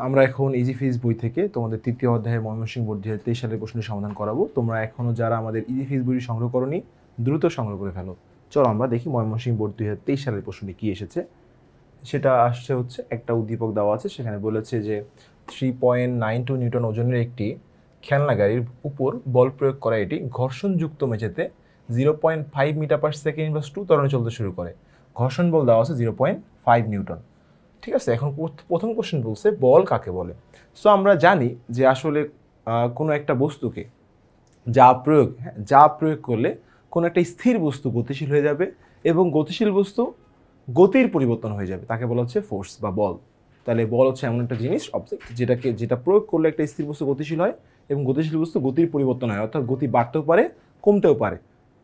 আমরা এখন easy physics বই থেকে তোমাদের তৃতীয় অধ্যায়ে ময়মনসিংহ বোর্ড 2023 সালের প্রশ্নের সমাধান করাবো। তোমরা এখনও যারা আমাদের ইজি ফিজিক্স বইটি সংগ্রহ করোনি দ্রুত সংগ্রহ করে ফেলো। চলো আমরা দেখি ময়মনসিংহ বোর্ড 2023 সালের প্রশ্নটি কী এসেছে। সেটা আসছে হচ্ছে একটা উদ্দীপক দেওয়া আছে, সেখানে বলেছে যে 3.92 নিউটন ওজনের একটি খেলনা গাড়ির উপর বল প্রয়োগ করা এটি ঘর্ষণযুক্ত মেঝেতে 0.5 মিটার পার সেকেন্ড বা 2 ত্বরণে চলতে শুরু করে। ঘর্ষণ বল দেওয়া আছে 0.5 নিউটন। ঠিক আছে, এখন প্রথম কোশ্চেন বলছে বল কাকে বলে। সো আমরা জানি যে আসলে কোনো একটা বস্তুকে যা প্রয়োগ করলে কোনো একটা স্থির বস্তু গতিশীল হয়ে যাবে এবং গতিশীল বস্তু গতির পরিবর্তন হয়ে যাবে, তাকে বলা হচ্ছে ফোর্স বা বল। তাহলে বল হচ্ছে এমন একটা জিনিস, অবজেক্ট, যেটা প্রয়োগ করলে একটা স্থির বস্তু গতিশীল হয় এবং গতিশীল বস্তু গতির পরিবর্তন হয়, অর্থাৎ গতি বাড়তেও পারে কমতেও পারে।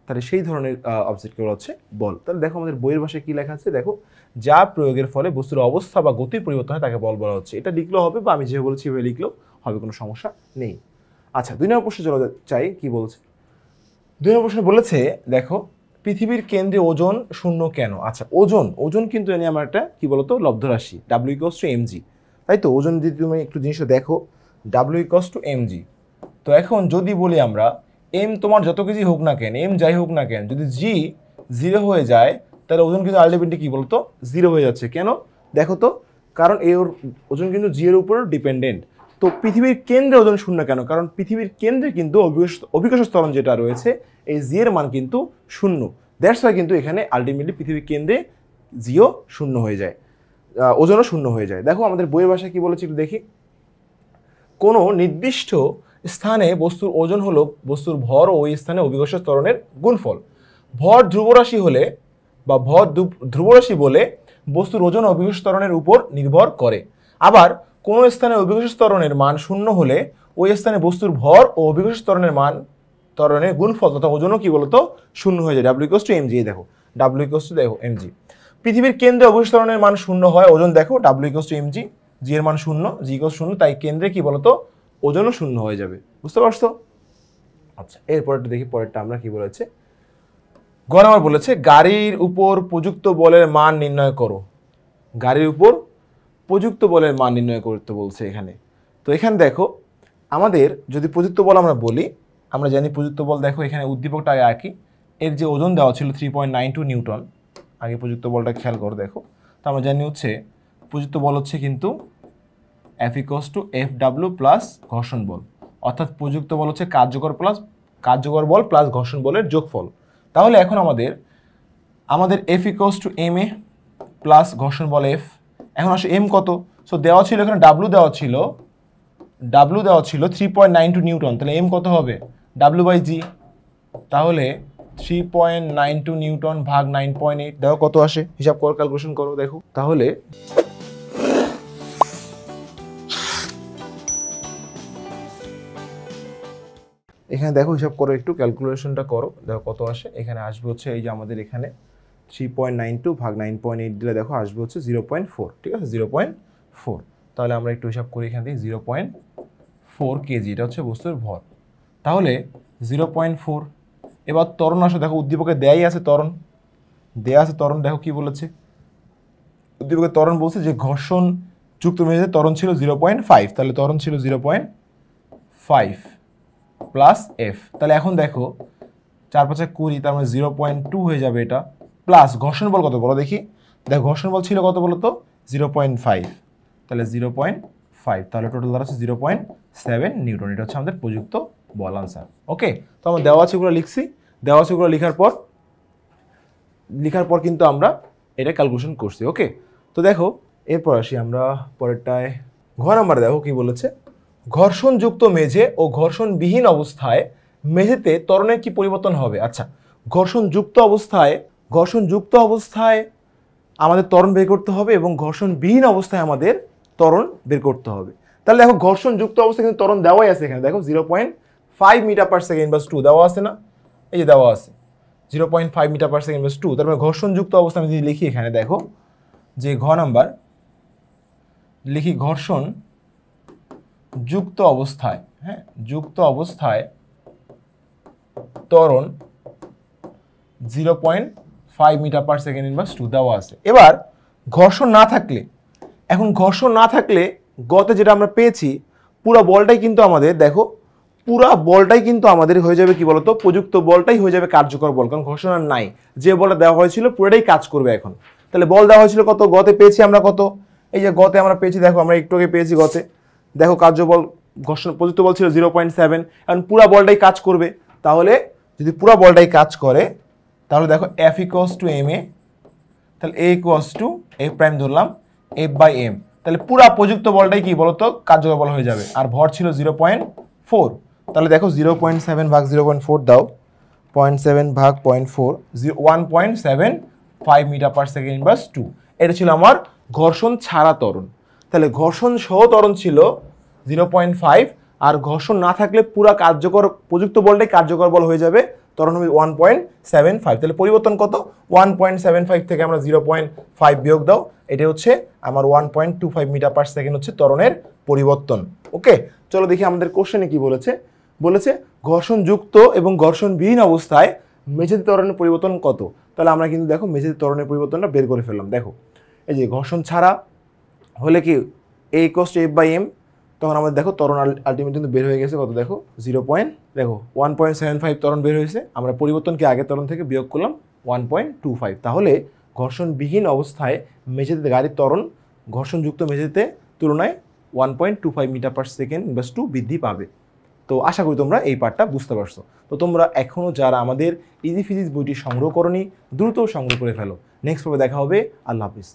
তাহলে সেই ধরনের অবজেক্টকে বলা হচ্ছে বল। তাহলে দেখো আমাদের বইয়ের ভাষায় কী লেখা আছে, দেখো যা প্রয়োগের ফলে বস্তুর অবস্থা বা গতির পরিবর্তন হয় তাকে বল বলা হচ্ছে। এটা লিখলেও হবে বা আমি যেভাবে বলেছি এভাবে লিখলেও হবে, কোনো সমস্যা নেই। আচ্ছা, 2 নম্বর প্রশ্নে চলে চাই, কি বলছে 2 নম্বর প্রশ্নে বলেছে দেখো পৃথিবীর কেন্দ্রে ওজন শূন্য কেন। আচ্ছা, ওজন কিন্তু এনে আমার একটা কী বলতো লব্ধ রাশি, W=mg, তাই তো। ওজন যদি তুমি একটু জিনিসটা দেখো W=mg, তো এখন যদি বলি আমরা এম তোমার যত কেজি হোক না কেন, এম যাই হোক না কেন, যদি জি 0 হয়ে যায় তাহলে ওজন কিন্তু আলটিমেটলি কী বলতো 0 হয়ে যাচ্ছে। কেন দেখো তো, কারণ এর ওজন কিন্তু জি এর উপর ডিপেন্ডেন্ট। তো পৃথিবীর কেন্দ্রে ওজন শূন্য কেন, কারণ পৃথিবীর কেন্দ্রে কিন্তু অভিকর্ষ ত্বরণ যেটা রয়েছে এই জি এর মান কিন্তু 0। দ্যাটস ওয়াই কিন্তু এখানে আলটিমেটলি পৃথিবীর কেন্দ্রে জিও 0 হয়ে যায়, ওজনও 0 হয়ে যায়। দেখো আমাদের বইয়ের ভাষায় কি বলেছি একটু দেখি। কোনো নির্দিষ্ট স্থানে বস্তুর ওজন হলো বস্তুর ভর ও ওই স্থানে অভিকর্ষ ত্বরণের গুণফল। ভর ধ্রুবরাশি হলে বা ভর ধ্রুবরাশি বলে বস্তুর ওজন অভিকর্ষ ত্বরণের উপর নির্ভর করে। আবার কোনো স্থানে অভিকর্ষ ত্বরণের মান 0 হলে ওই স্থানে বস্তুর ভর ও অভিকর্ষ ত্বরণের গুণফল তথা ওজনও কি বলতো 0 হয়ে যায়। W=mg, দেখো W=mg। পৃথিবীর কেন্দ্রে অভিকর্ষ ত্বরণের মান 0 হয়, ওজন দেখো W=mg, জি এর মান 0, G=0, তাই কেন্দ্রে কি বলতো ওজনও 0 হয়ে যাবে। বুঝতে পারছো? আচ্ছা, এরপরটা দেখি, পরেরটা আমরা কি বলেছে। গ নাম্বার বলেছে গাড়ির উপর প্রযুক্ত বলের মান নির্ণয় করো। গাড়ির উপর প্রযুক্ত বলের মান নির্ণয় করতে বলছে এখানে। তো এখানে দেখো আমাদের যদি প্রযুক্ত বল আমরা বলি, আমরা জানি প্রযুক্ত বল, দেখো এখানে উদ্দীপকটা আঁকি, এর যে ওজন দেওয়া ছিল 3.92 নিউটন। আগে প্রযুক্ত বলটা খেয়াল করো, দেখো তো আমরা জানি হচ্ছে প্রযুক্ত বল হচ্ছে কিন্তু F=Fw প্লাস ঘর্ষণ বল, অর্থাৎ প্রযুক্ত বল হচ্ছে কার্যকর বল প্লাস ঘর্ষণ বলের যোগফল। তাহলে এখন আমাদের F=ma প্লাস ঘর্ষণ বল F। এখন আসলে এম কত, সো দেওয়া ছিল এখানে W দেওয়া ছিল 3.92 নিউটন, তাহলে এম কত হবে W/g। তাহলে 3.92 নিউটন ভাগ 9.8 দেখো কত আসে, হিসাব করো, ক্যালকুলেশন করো, দেখো তাহলে এখানে দেখো হিসাব করো, একটু ক্যালকুলেশনটা করো, দেখো কত আসে। এখানে আসবে হচ্ছে এই যে আমাদের এখানে 3.92 ভাগ 9.8 দিলে দেখো আসবে হচ্ছে 0.4, ঠিক আছে 0.4। তাহলে আমরা একটু হিসাব করি, এখান থেকে 0.4 কেজি, এটা হচ্ছে বস্তুর ভর। তাহলে 0.4, এবার ত্বরণ আসো, দেখো উদ্দীপকে দেওয়া আছে ত্বরণ, দেখো কি বলেছে উদ্দীপকে ত্বরণ বলছে যে ঘর্ষণ যুক্ত মেঝেতে ত্বরণ ছিল 0.5, তাহলে ত্বরণ ছিল 0.5 প্লাস এফ। তাহলে এখন দেখো 4×5=20, তার মানে 0.2 হয়ে যাবে এটা, প্লাস ঘর্ষণ বল কত বলো দেখি। দেখো ঘর্ষণ বল ছিল কত বলো তো 0.5, তাহলে 0.5, তাহলে টোটাল দাঁড়াচ্ছে 0.7 নিউটন। এটা হচ্ছে আমাদের প্রযুক্ত বল, আনসার। ওকে, তো আমরা দেওয়া আছে ওগুলো লিখছি, লিখার পর কিন্তু আমরা এটা ক্যালকুলেশন করছি। ওকে, তো দেখো এরপর আসি আমরা পরেরটায়। ঘ নাম্বার দেখো কি বলেছে, ঘর্ষণযুক্ত মেঝে ও ঘর্ষণবিহীন অবস্থায় মেঝেতে ত্বরণের কি পরিবর্তন হবে। আচ্ছা, ঘর্ষণযুক্ত অবস্থায় আমাদের ত্বরণ বের করতে হবে এবং ঘর্ষণবিহীন অবস্থায় আমাদের ত্বরণ বের করতে হবে। তাহলে দেখো ঘর্ষণযুক্ত অবস্থায় কিন্তু ত্বরণ দেওয়াই আছে, এখানে দেখো 0.5 মিটার পার সেকেন্ড বা 2 দেওয়া আছে না, এই যে দেওয়া আছে 0.5 মিটার পার সেকেন্ড বা 2। তার মানে ঘর্ষণযুক্ত অবস্থা আমি যদি লিখি এখানে দেখো যে ঘ নাম্বার লিখি ঘর্ষণ যুক্ত অবস্থায়, হ্যাঁ যুক্ত অবস্থায় ত্বরণ 0.5 মিটার পার সেকেন্ড ইনভার্স 2 দেওয়া আছে। এবার ঘর্ষণ না থাকলে গতে যেটা আমরা পেয়েছি পুরো বলটাই কিন্তু আমাদের দেখো পুরো বলটাই কিন্তু আমাদের হয়ে যাবে কি বলতো, প্রযুক্ত বলটাই হয়ে যাবে কার্যকর বল, কারণ ঘর্ষণ আর নাই। যে বলটা দেওয়া হয়েছিল পুরোটাই কাজ করবে এখন। তাহলে বল দেওয়া হয়েছিল কত, গতে পেয়েছি আমরা কত, এই যে গতে আমরা পেয়েছি, দেখো আমরা একটু আগে পেয়েছি গতে, দেখো কার্যবল ঘর্ষণ প্রযুক্ত বল ছিল 0.7, কারণ পুরো বলটাই কাজ করবে। তাহলে যদি পুরো বলটাই কাজ করে তাহলে দেখো F = ma, তাহলে A = F প্রাইম ধরলাম F/m, তাহলে পুরা প্রযুক্ত বলটাই কি বলতো কার্যকর বল হয়ে যাবে। আর ভর ছিল 0.4, তাহলে দেখো 0.7 ভাগ 0.4 দাও, 0.7 ভাগ 0.4 1.75 মিটার/সেকেন্ড ইনভার্স 2। এটা ছিল আমার ঘর্ষণ ছাড়া ত্বরণ। তাহলে ঘর্ষণ সহ ত্বরণ ছিল 0.5, আর ঘর্ষণ না থাকলে পুরা কার্যকর প্রযুক্ত বলটাই কার্যকর বল হয়ে যাবে, ত্বরণ হবে 1.75। তাহলে পরিবর্তন কত, 1.75 থেকে আমরা 0.5 বিয়োগ দাও, এটা হচ্ছে আমার 1.25 মিটার/সেকেন্ড হচ্ছে ত্বরণের পরিবর্তন। ওকে, চলো দেখি আমাদের কোশ্চেনে কি বলেছে। বলেছে ঘর্ষণযুক্ত এবং ঘর্ষণবিহীন অবস্থায় মেঝেতে ত্বরণের পরিবর্তন কত। তাহলে আমরা কিন্তু দেখো মেঝেতে ত্বরণের পরিবর্তনটা বের করে ফেললাম। দেখো এই যে ঘর্ষণ ছাড়া হলে কি A = F/m, তখন আমাদের দেখো ত্বরণ আলটিমেট কিন্তু বের হয়ে গেছে কত, দেখো 1.75 ত্বরণ বের হয়েছে। আমরা পরিবর্তনকে আগের ত্বরণ থেকে বিয়োগ করলাম 1.25। তাহলে ঘর্ষণবিহীন অবস্থায় মেঝেতে গাড়ির ত্বরণ ঘর্ষণযুক্ত মেঝেতে তুলনায় 1.25 মিটার/সেকেন্ড ইনভার্স 2 বৃদ্ধি পাবে। তো আশা করি তোমরা এই পার্টটা বুঝতে পারছো। তো তোমরা এখনও যারা আমাদের ইজি ফিজিক্স বইটি সংগ্রহ করনি দ্রুত সংগ্রহ করে ফেলো। নেক্সট পর্বে দেখা হবে। আল্লাহ হাফিজ।